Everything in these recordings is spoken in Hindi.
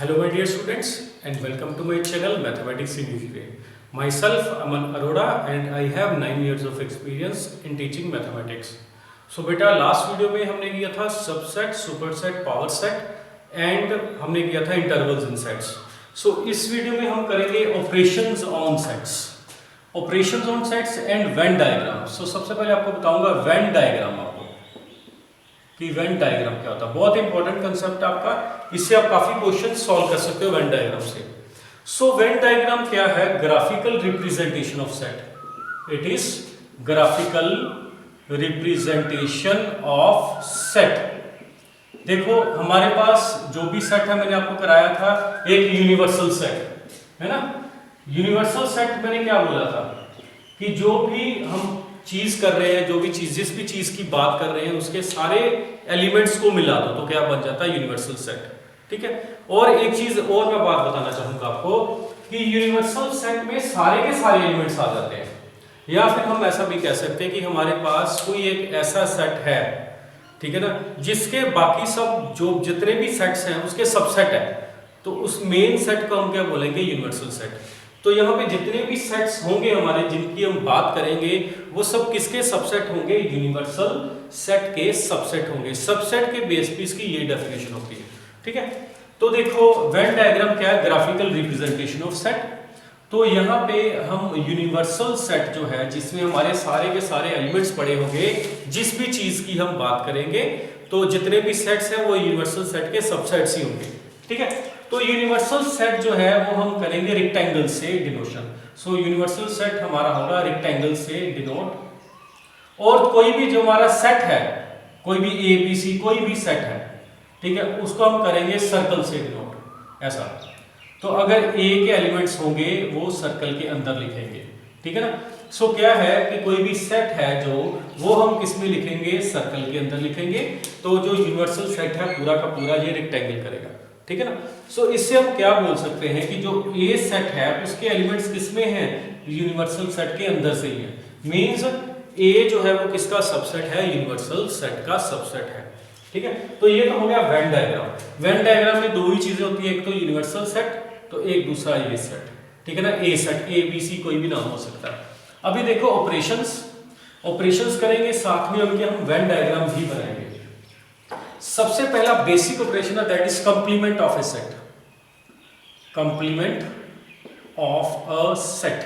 Hello my dear students and welcome to my channel Mathematics in Easy Way. Myself Aman Arora and I have 9 years of experience in teaching mathematics. So बेटा लास्ट वीडियो में हमने किया था subset, superset, power set and हमने किया था इंटरवल्स इन सेट्स. सो इस वीडियो में हम करेंगे operations on sets, operations on sets and Venn diagram. So सबसे पहले आपको बताऊंगा वेन डायग्राम आपको कि वेन डायग्राम क्या होता है. बहुत इंपॉर्टेंट कंसेप्ट आपका, इससे आप काफी क्वेश्चन सॉल्व कर सकते हो वेन डायग्राम से. सो वेन डायग्राम क्या है? Graphical representation of set. It is graphical representation of set. देखो हमारे पास जो भी सेट है, मैंने आपको कराया था एक यूनिवर्सल सेट है ना. यूनिवर्सल सेट मैंने क्या बोला था कि जो भी हम चीज कर रहे हैं, जो भी चीज, जिस भी चीज की बात कर रहे हैं, उसके सारे एलिमेंट्स को मिला दो तो क्या बन जाता है? Universal set. ठीक है. और एक चीज और मैं बात बताना चाहूंगा आपको कि यूनिवर्सल सेट में सारे के सारे एलिमेंट्स आ जाते हैं, या फिर हम ऐसा भी कह सकते हैं कि हमारे पास कोई एक ऐसा सेट है, ठीक है ना, जिसके बाकी सब जो जितने भी सेट्स हैं उसके सबसेट है, तो उस मेन सेट को हम क्या बोलेंगे? Universal set. तो यहाँ पे जितने भी सेट्स होंगे हमारे, जिनकी हम बात करेंगे, वो सब किसके सबसेट होंगे? यूनिवर्सल सेट के सबसेट होंगे. सबसेट के बेस पे इसकी ये डेफिनेशन होती है. ठीक है. तो देखो वेन डायग्राम क्या है? Graphical representation of set. तो यहाँ पे हम यूनिवर्सल सेट जो है, जिसमें हमारे सारे के सारे एलिमेंट्स पड़े होंगे, जिस भी चीज की हम बात करेंगे, तो जितने भी सेट्स हैं वो यूनिवर्सल सेट के सबसेट्स ही होंगे. ठीक है. तो यूनिवर्सल सेट जो है वो हम करेंगे रेक्टेंगल से डिनोशन. सो यूनिवर्सल सेट हमारा होगा रेक्टेंगल से डिनोट. और कोई भी जो हमारा सेट है, कोई भी ए बी सी कोई भी सेट है, ठीक है, उसको हम करेंगे सर्कल से डिनोट. ऐसा. तो अगर ए के एलिमेंट्स होंगे वो सर्कल के अंदर लिखेंगे. ठीक है ना. सो क्या है कि कोई भी सेट है जो, वो हम किस में लिखेंगे? सर्कल के अंदर लिखेंगे. तो जो यूनिवर्सल सेट है पूरा का पूरा ये रेक्टेंगल करेगा. ठीक है ना. सो इससे हम क्या बोल सकते हैं कि जो ए सेट है उसके एलिमेंट्स किसमें हैं? यूनिवर्सल सेट के अंदर से ही है. मींस ए जो है वो किसका सबसेट है? यूनिवर्सल सेट का सबसेट है. ठीक है. तो ये तो हो गया वेन डायग्राम. वेन डायग्राम में दो ही चीजें होती है, एक तो यूनिवर्सल सेट, तो एक दूसरा ए सेट. ठीक है ना. ए सेट, ए बी सी कोई भी नाम हो सकता है. अभी देखो ऑपरेशंस, ऑपरेशंस करेंगे, साथ में उनके हम वेन डायग्राम भी बनाएंगे. सबसे पहला बेसिक ऑपरेशन है that is complement of A set. Complement of a set,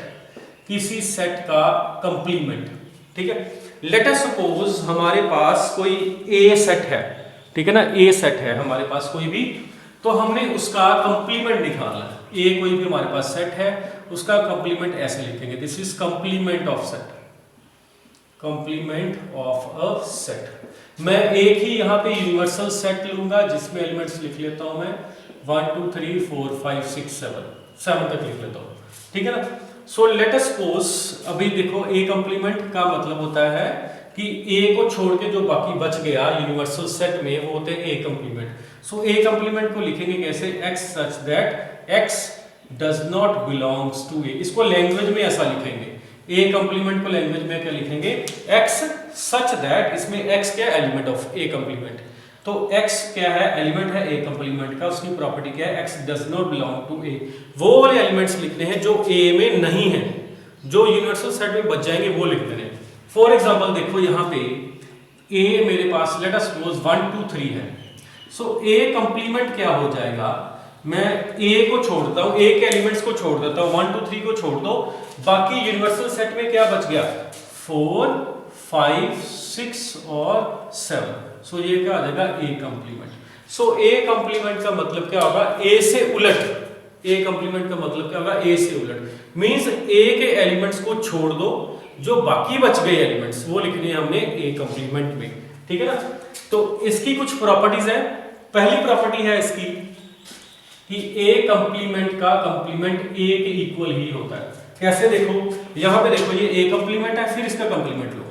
किसी सेट का कंप्लीमेंट. ठीक है. लेट अस सपोज हमारे पास कोई ए सेट है, ठीक है ना, ए सेट है हमारे पास कोई भी, तो हमने उसका कंप्लीमेंट निकालना है. ए कोई भी हमारे पास सेट है, उसका कंप्लीमेंट ऐसे लिखेंगे, this is complement of set. Complement of a set. मैं एक ही यहाँ पे यूनिवर्सल सेट लूंगा जिसमें एलिमेंट्स लिख लेता हूं मैं 1 2 3 4 5 6 7 तक लिख लेता हूं. ठीक है ना. सो लेट अस सपोज, अभी देखो ए कंप्लीमेंट का मतलब होता है कि ए को छोड़ के जो बाकी बच गया यूनिवर्सल सेट में, वो होते हैं ए कंप्लीमेंट. सो ए कंप्लीमेंट को लिखेंगे कैसे? x such that x does not belongs to A. इसको लैंग्वेज में ऐसा लिखेंगे, ए कंप्लीमेंट को लैंग्वेज में क्या लिखेंगे? x सच दैट, इसमें x क्या है? Element of A complement. तो x क्या है? एलिमेंट है ए कंप्लीमेंट का. उसकी प्रॉपर्टी क्या है? x does not belong to A. वो वाले एलिमेंट्स लिखने हैं जो ए में नहीं है, जो यूनिवर्सल सेट में बच जाएंगे वो लिख देने. फॉर एग्जांपल देखो यहाँ पे a मेरे पास लेट अस सपोज 1 2 3 है. सो a कंप्लीमेंट क्या हो जाएगा? मैं a को छोड़ देता हूं, a के एलिमेंट्स को छोड़ देता हूं, 1 2 3 को छोड़ दो, बाकी यूनिवर्सल सेट में क्या बच गया? 4 5 6 और 7. सो ये क्या आ जाएगा? ए कंप्लीमेंट. सो ए कंप्लीमेंट का मतलब क्या होगा? ए से उलट. ए कंप्लीमेंट का मतलब क्या होगा? ए से उलट. मींस ए के एलिमेंट्स को छोड़ दो, जो बाकी बच गए एलिमेंट्स वो लिखने हैं हमने ए कंप्लीमेंट में. ठीक है ना. तो इसकी कुछ प्रॉपर्टीज है. पहली प्रॉपर्टी है इसकी कि ए कंप्लीमेंट का कंप्लीमेंट ए के इक्वल ही होता है. कैसे? देखो यहां पे देखो, ये ए कंप्लीमेंट है, फिर इसका कंप्लीमेंट लो.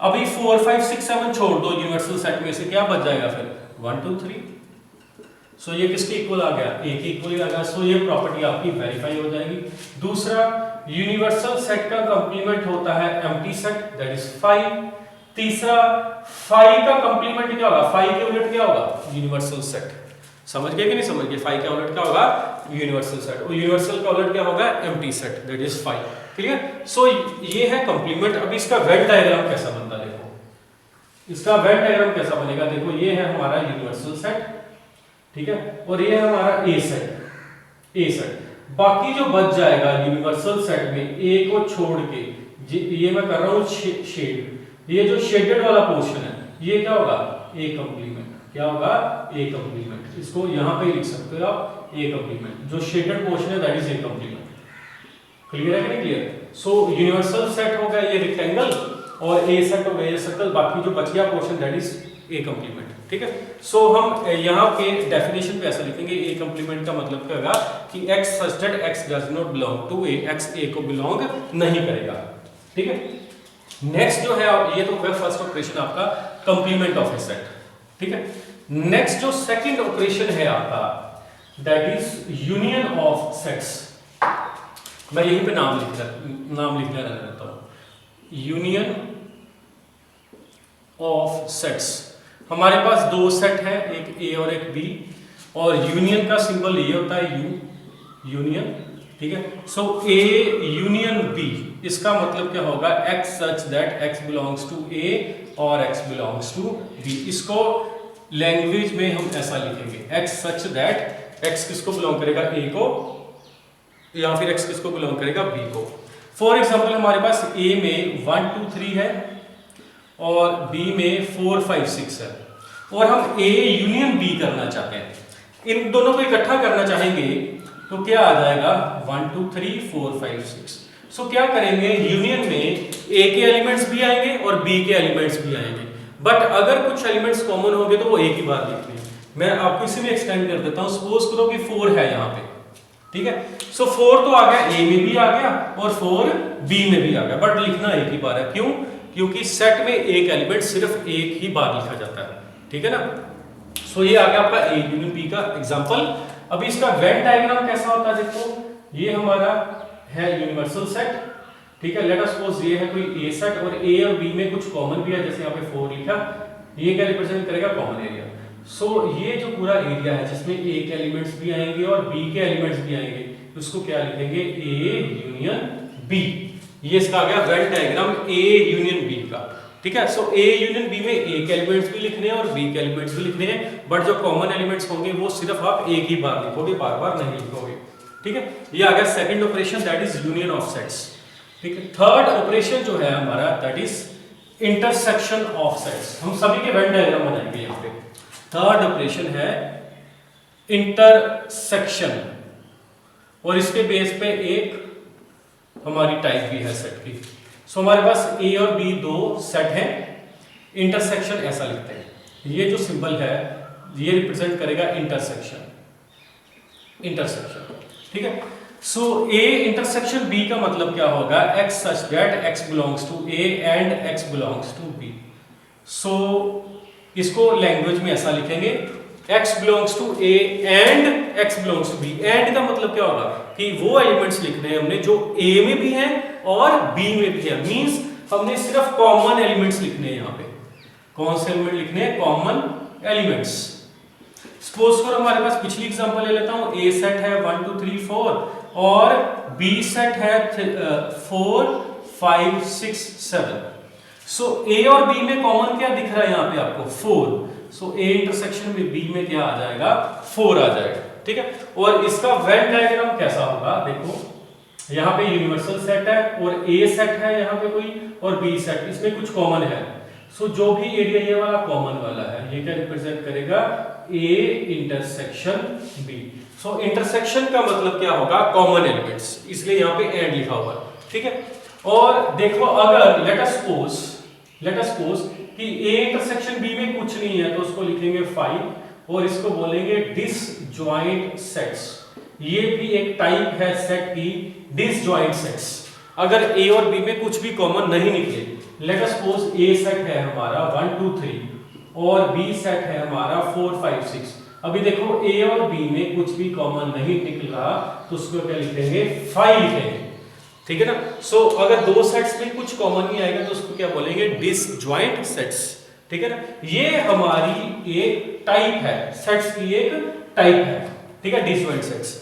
अभी 4 5 6 7 छोड़ दो यूनिवर्सल सेट में से, क्या बच जाएगा फिर? 1 2 3. सो ये किसके इक्वल आ गया? ए के इक्वल ही आ गया. सो ये प्रॉपर्टी आपकी वेरीफाई हो जाएगी. दूसरा, यूनिवर्सल सेट का कंप्लीमेंट होता है एम्प्टी सेट, दैट इज 5. तीसरा, 5 का कंप्लीमेंट क्या होगा? 5 के उलट क्या होगा? Universal set. समझ गए कि नहीं समझ गए? फाई का उलट क्या होगा? Universal set. और यूनिवर्सल का उलट क्या होगा? Empty set, that is phi. Clear? So ये है कंप्लीमेंट। अब इसका वेन डायग्राम कैसा बनता है देखो, इसका वेन डायग्राम कैसा बनेगा देखो, ये है हमारा यूनिवर्सल सेट, ठीक है, और ये है हमारा ए सेट, ए सेट। बाकी जो बच जाएगा यूनिवर्सल सेट में ए को छोड़ के, ये मैं कर रहा हूं शेड, ये जो शेडेड वाला पोर्शन है ये क्या होगा? ए कंप्लीमेंट। क्या होगा? ए कंप्लीमेंट। इसको यहां पे लिख सकते हो आप, ए कंप्लीमेंट। जो शेडेड पोर्शन है that is a complement. Clear है कि नहीं क्लियर? सो यूनिवर्सल सेट हो गया ये रेक्टेंगल, और ए सेट हो गया ये सर्कल, बाकी जो बच गया portion that is a complement. ठीक है, सो हम यहाँ पे डेफिनेशन पे ऐसा लिखेंगे, ए कंप्लीमेंट का मतलब क्या होगा कि x such that x does not belong to a, x a को बिलोंग नहीं करेगा। ठीक है, नेक्स्ट जो है ये तो होगा फर्स्ट ऑपरेशन आपका कंप्लीमेंट ऑफ ए सेट। ठीक है, नेक्स्ट जो सेकंड ऑपरेशन है आपका that is union of sets. मैं यहीं पे नाम लिखना रहता हूं, यूनियन ऑफ सेट्स। हमारे पास दो सेट है, एक ए और एक बी, और यूनियन का सिंबल ये होता है यू, यूनियन। ठीक है, सो ए यूनियन बी, इसका मतलब क्या होगा? x such that x belongs to a और x बिलोंग्स टू b। इसको लैंग्वेज में हम ऐसा लिखेंगे, x सच दैट x किसको बिलोंग करेगा? a को, या फिर x किसको बिलोंग करेगा? b को। फॉर एग्जांपल हमारे पास a में 1 2 3 है और b में 4 5 6 है, और हम a यूनियन b करना चाहते हैं। इन दोनों को इकट्ठा करना चाहेंगे तो क्या आ जाएगा? 1 2 3 4 5 6। सो क्या करेंगे? यूनियन में a के एलिमेंट्स भी आएंगे और b के एलिमेंट्स भी आएंगे, बट अगर कुछ एलिमेंट्स कॉमन होंगे तो वो एक ही बार लिखते हैं। मैं आपको इसी में एक्सटेंड कर देता हूं। सपोज करो कि 4 है यहाँ पे, ठीक है, सो 4 तो आ गया, a में भी आ गया और 4 b में भी आ गया, बट लिखना एक ही बार है। क्यों? क्योंकि सेट में एक एलिमेंट सिर्फ एक ही बार लिखा जाता है। ठीक है ना? सो ये आ गया आपका a यूनियन b का एग्जांपल। अब इसका वेन डायग्राम कैसा होता है देखो, ये हमारा है यूनिवर्सल सेट। ठीक है, लेट अस सपोज ये है कोई ए सेट और a और b में कुछ कॉमन भी है, जैसे यहाँ पे 4 लिखा, ये क्या रिप्रेजेंट करेगा? Common area. सो ये जो पूरा एरिया है जिसमें a के एलिमेंट्स भी आएंगे और b के एलिमेंट्स भी आएंगे, उसको क्या लिखेंगे? a union b। ये इसका आ गया Venn diagram a union b का। ठीक है, सो a यूनियन b में a के एलिमेंट्स भी लिखने हैं और b के एलिमेंट्स भी लिखने हैं, बट जो कॉमन एलिमेंट्स होंगे वो सिर्फ आप एक ही बार लिखोगे, बार बार नहीं लिखोगे। ठीक है, ये आ गया second operation that is union of sets. ठीक है, थर्ड ऑपरेशन जो है हमारा that is intersection of sets. हम सभी के वेन डायग्राम बनाएंगे यहाँ पे। थर्ड ऑपरेशन है इंटरसेक्शन, और इसके बेस पे एक हमारी टाइप भी है सेट की। सो हमारे पास a और b दो सेट हैं, इंटरसेक्शन ऐसा लिखते हैं, ये जो सिंबल है ये रिप्रेजेंट करेगा इंटरसेक्शन, इंटरसेक्शन। ठीक है, सो a इंटरसेक्शन b का मतलब क्या होगा? x such that x belongs to a and x belongs to b। सो इसको लैंग्वेज में ऐसा लिखेंगे, x belongs to a and x belongs to b। and का मतलब क्या होगा कि वो एलिमेंट्स लिखने हैं हमने जो a में भी हैं और b में भी है। मींस हमने सिर्फ कॉमन एलिमेंट्स लिखने हैं यहाँ पे। कौन से एलिमेंट लिखने हैं? Common elements. सपोज करो हमारे पास पिछली एग्जांपल ले लेता हूँ, a सेट है 1 2 3 4 और b सेट है 4 5 6 7। सो a और b में कॉमन क्या दिख रहा है यहाँ पे आपको? 4। सो a इंटरसेक्शन में b में क्या आ जाएगा? 4 आ जाएगा। ठीक है, और इसका वेन डायग्राम कैसा होगा देखो, यहाँ पे यूनिवर्सल सेट है और a सेट है यहाँ पे कोई, और b सेट, इसमें कुछ कॉमन है। सो जो भी एरिया ये वाला कॉमन वाला है ये क्या रिप्रेजेंट करेगा? a intersection b। So intersection का मतलब क्या होगा? कॉमन एलिमेंट्स, इसलिए यहाँ पे एंड लिखा हुआ है। ठीक है, और देखो अगर लेट अस सपोज कि a इंटरसेक्शन b में कुछ नहीं है तो उसको लिखेंगे 5, और इसको बोलेंगे डिसजॉइंट सेट्स। ये भी एक टाइप है सेट की, डिसजॉइंट सेट्स। अगर a और b में कुछ भी कॉमन नहीं निकले, let us suppose a set है हमारा 1 2 3 और b सेट है हमारा 4 5 6। अभी देखो a और b में कुछ भी कॉमन नहीं निकल रहा तो उसको क्या लिखेंगे? 5 लिखेंगे। ठीक है ना? सो अगर दो सेट्स में कुछ कॉमन नहीं आएगा तो उसको क्या बोलेंगे? Disjoint sets. ठीक है ना? ये हमारी एक टाइप है, सेट्स की एक टाइप है, ठीक है, डिसजॉइंट सेट्स।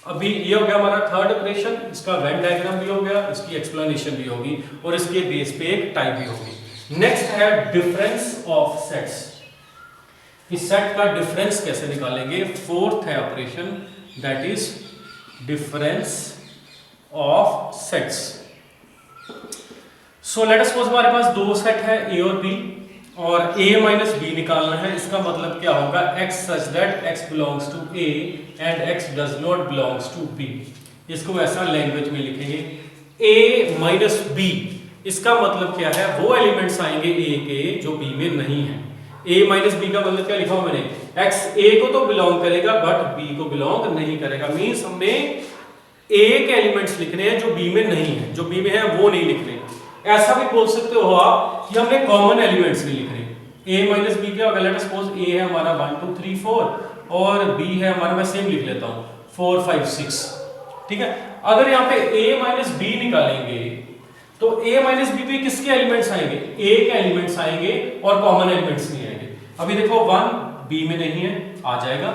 अभी ये हो गया हमारा थर्ड ऑपरेशन, इसका वेन डायग्राम भी हो गया, इसकी एक्सप्लेनेशन भी होगी और इसके बेस पे एक टाइप भी होगी। नेक्स्ट है डिफरेंस ऑफ सेट्स। इस सेट का डिफरेंस कैसे निकालेंगे? फोर्थ है operation, that is difference of sets. So let us suppose हमारे पास दो सेट है ए और बी, और a माइनस बी निकालना है। इसका मतलब क्या होगा? x such that x belongs to a and x does not belongs to b। इसको ऐसा लैंग्वेज में लिखेंगे a माइनस b। इसका मतलब क्या है? वो एलिमेंट्स आएंगे a के जो b में नहीं है। a माइनस b का मतलब क्या लिखा हुआ मैंने? x a को तो बिलोंग करेगा बट b को बिलोंग नहीं करेगा। मींस हमने a के एलिमेंट्स लिखने हैं जो b में नहीं है, जो b में है वो नहीं लिखने। ऐसा भी बोल सकते हो आप कि हमने कॉमन एलिमेंट्स नहीं लिख रहे। a माइनस बी क्या होगा? लेट अस सपोज a है हमारा 1 2 3 4 और b है हमारा, मैं सेम लिख लेता हूं 4 5 6, ठीक है। अगर यहाँ पे a माइनस बी निकालेंगे तो a माइनस बी पे किसके एलिमेंट्स आएंगे? a के एलिमेंट्स आएंगे और कॉमन एलिमेंट्स नहीं आएंगे। अभी देखो 1 b में नहीं है, आ जाएगा।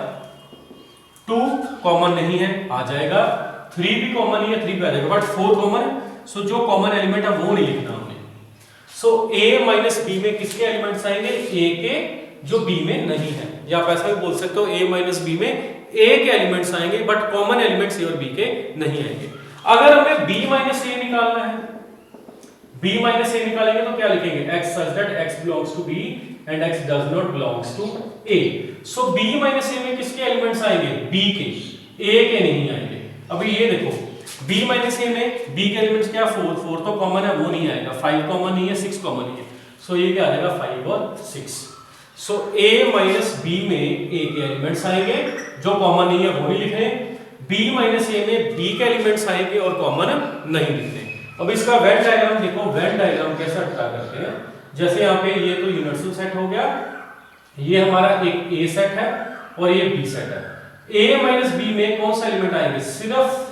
2 कॉमन नहीं है, आ जाएगा। 3 भी कॉमन नहीं है, 3 पे आ जाएगा, बट 4 कॉमन है। सो जो कॉमन एलिमेंट है वो नहीं लिखना हमने। सो a माइनस बी में किसके एलिमेंट्स आएंगे? a के जो b में नहीं है। या आप ऐसा भी बोल सकते हो a माइनस बी में a के एलिमेंट्स आएंगे बट कॉमन एलिमेंट्स a और b के नहीं आएंगे। अगर हमें b माइनस a निकालना है, b माइनस a निकालेंगे तो क्या लिखेंगे? x such that x belongs to b and x does not belongs to a। So b minus a में किसके एलिमेंट्स आएंगे? b के, a के नहीं आएंगे। अभी ये देखो b माइनस a में b के एलिमेंट्स क्या? 4 4 तो कॉमन है, वो नहीं आएगा। 5 कॉमन नहीं है, 6 कॉमन नहीं है। सो ये क्या आ जाएगा? 5 और 6। सो a माइनस b में a के एलिमेंट्स आएंगे, जो कॉमन नहीं है वो नहीं लिखने। b माइनस a में b के एलिमेंट्स आएंगे और कॉमन नहीं लिखने। अब इसका वेन डायग्राम देखो, वेन डायग्राम कैसा ड्रा करते हैं। जैसे यहाँ पे ये तो यूनिवर्सल सेट हो गया, ये हमारा एक a सेट है और ये b सेट है। a माइनस b में कौन सा एलिमेंट आएंगे? सिर्फ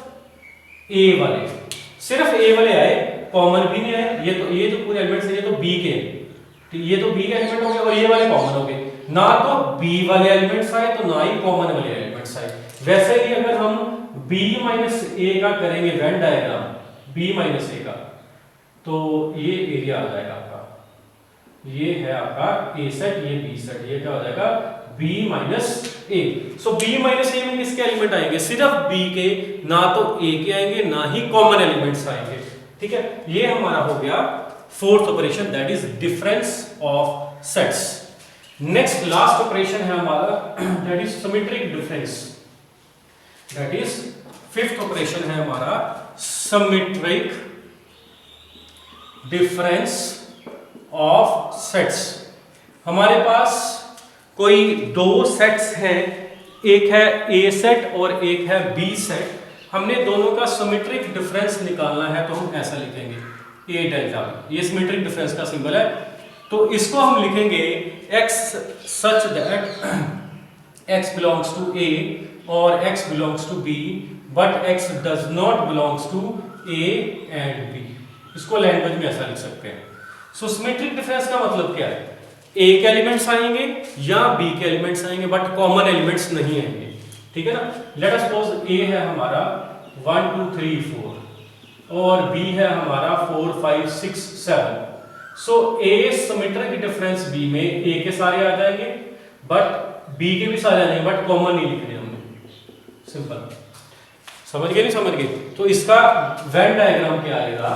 a वाले, सिर्फ a वाले आए, कॉमन भी नहीं आए। ये जो पूरे एलिमेंट्स है ये तो b के, ये तो b के एलिमेंट हो गए और ये वाले कॉमन हो गए। ना तो b वाले एलिमेंट्स आए तो ना ही कॉमन वाले एलिमेंट्स आए। वैसे ही अगर हम b माइनस a का करेंगे Venn diagram, b minus a का, तो ये एरिया आ जाएगा आपका, ये है आपका a सेट, ये b सेट, ये क्या हो जाएगा? b minus a। So b minus a में किसके एलिमेंट आएंगे? सिर्फ b के, ना तो a के आएंगे ना ही कॉमन एलिमेंट्स आएंगे, ठीक है। ये हमारा हो गया fourth operation, that is difference of sets. Next last operation है हमारा, that is symmetric difference. That is fifth operation है हमारा सिमेट्रिक डिफरेंस ऑफ सेट्स। हमारे पास कोई दो सेट्स हैं, एक है a सेट और एक है b सेट। हमने दोनों का सिमेट्रिक डिफरेंस निकालना है, तो हम ऐसा लिखेंगे a डेल्टा। ये सिमेट्रिक डिफरेंस का सिंबल है, तो इसको हम लिखेंगे x such that x belongs to a और x belongs to b but x does not belongs to a and b। इसको लैंग्वेज में ऐसा लिख सकते हैं। सो सिमेट्रिक डिफरेंस का मतलब क्या है? a के एलिमेंट्स आएंगे या b के एलिमेंट्स आएंगे बट कॉमन एलिमेंट्स नहीं आएंगे, ठीक है ना। लेट अस सपोज a है हमारा 1 2 3 4 और b है हमारा 4 5 6 7। सो a सिमेट्रिक डिफरेंस b में a के सारे आ जाएंगे बट b के भी सारे आ जाएंगे, बट कॉमन नहीं लिखने हमने। सिंपल, समझ गए? नहीं समझ गए? तो इसका वेन डायग्राम क्या आएगा?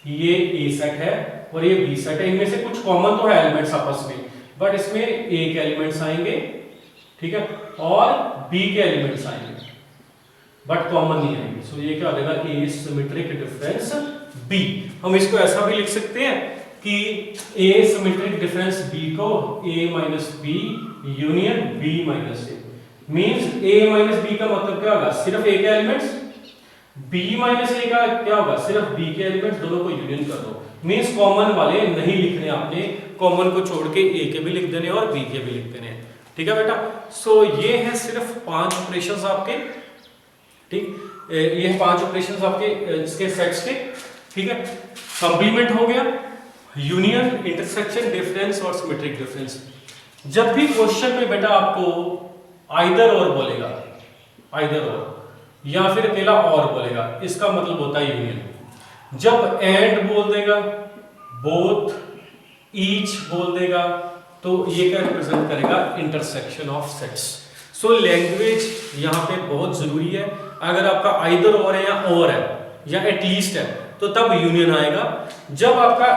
ये a सेट है और ये b सेट है। इनमें से कुछ कॉमन तो है एलिमेंट्स आपस में, बट इसमें a के एलिमेंट्स आएंगे, ठीक है, और b के एलिमेंट्स आएंगे बट कॉमन नहीं आएंगे। सो ये क्या हो जाएगा? a symmetric difference b। हम इसको ऐसा भी लिख सकते हैं कि a सिमेट्रिक डिफरेंस b को a minus b union b minus a। Means a minus b का मतलब क्या होगा? सिर्फ a के एलिमेंट्स। b माइनस a का क्या होगा? सिर्फ b के एलिमेंट्स, दोनों को यूनियन कर दो। मींस कॉमन वाले नहीं लिखने आपने, कॉमन को छोड़ के a के भी लिख देने और b के भी लिख देने, ठीक है बेटा। सो ये है सिर्फ 5 ऑपरेशंस आपके, ठीक, ये है 5 ऑपरेशंस आपके इसके सेट्स के, ठीक है। कंप्लीमेंट हो गया, यूनियन, इंटरसेक्शन, डिफरेंस और सिमेट्रिक डिफरेंस। जब भी क्वेश्चन में बेटा आपको आइदर और बोलेगा, आइदर और, या फिर अकेला और बोलेगा, इसका मतलब होता है यूनियन। जब एंड बोल देगा, बोथ, ईच बोल देगा, तो ये क्या रिप्रेजेंट करेगा, intersection of sets. So language यहाँ पे बहुत जरूरी है। अगर आपका आइदर और है या और है या एटलीस्ट है तो तब यूनियन आएगा। जब आपका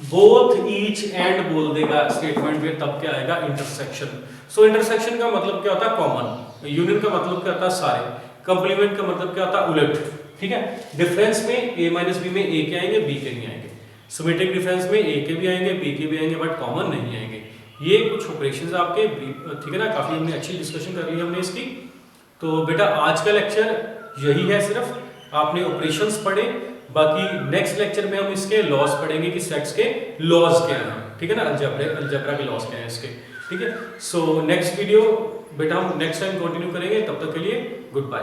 बोथ, ईच, एंड बोल देगा स्टेटमेंट में, तब क्या आएगा, इंटरसेक्शन। सो इंटरसेक्शन का मतलब क्या होता है, कॉमन। यूनियन का मतलब क्या होता है, सारे। कंप्लीमेंट का मतलब क्या होता है, उलट। ठीक है, डिफरेंस में a माइनस बी में a के आएंगे, b के नहीं आएंगे। सिमेट्रिक डिफरेंस में a के भी आएंगे, b के भी आएंगे, बट कॉमन नहीं आएंगे। ये कुछ ऑपरेशंस आपके, ठीक है ना, काफी हमने अच्छी डिस्कशन कर ली हमने इसकी। तो बेटा आज का लेक्चर यही है, सिर्फ आपने ऑपरेशंस पढ़े। बाकी नेक्स्ट लेक्चर में हम इसके लॉज पढ़ेंगे कि सेट्स के लॉज क्या हैं, ठीक है ना, अलजेब्रा के लॉज क्या हैं इसके। ठीक है, सो नेक्स्ट वीडियो बेटा हम नेक्स्ट टाइम कंटिन्यू करेंगे। तब तक के लिए गुड बाय।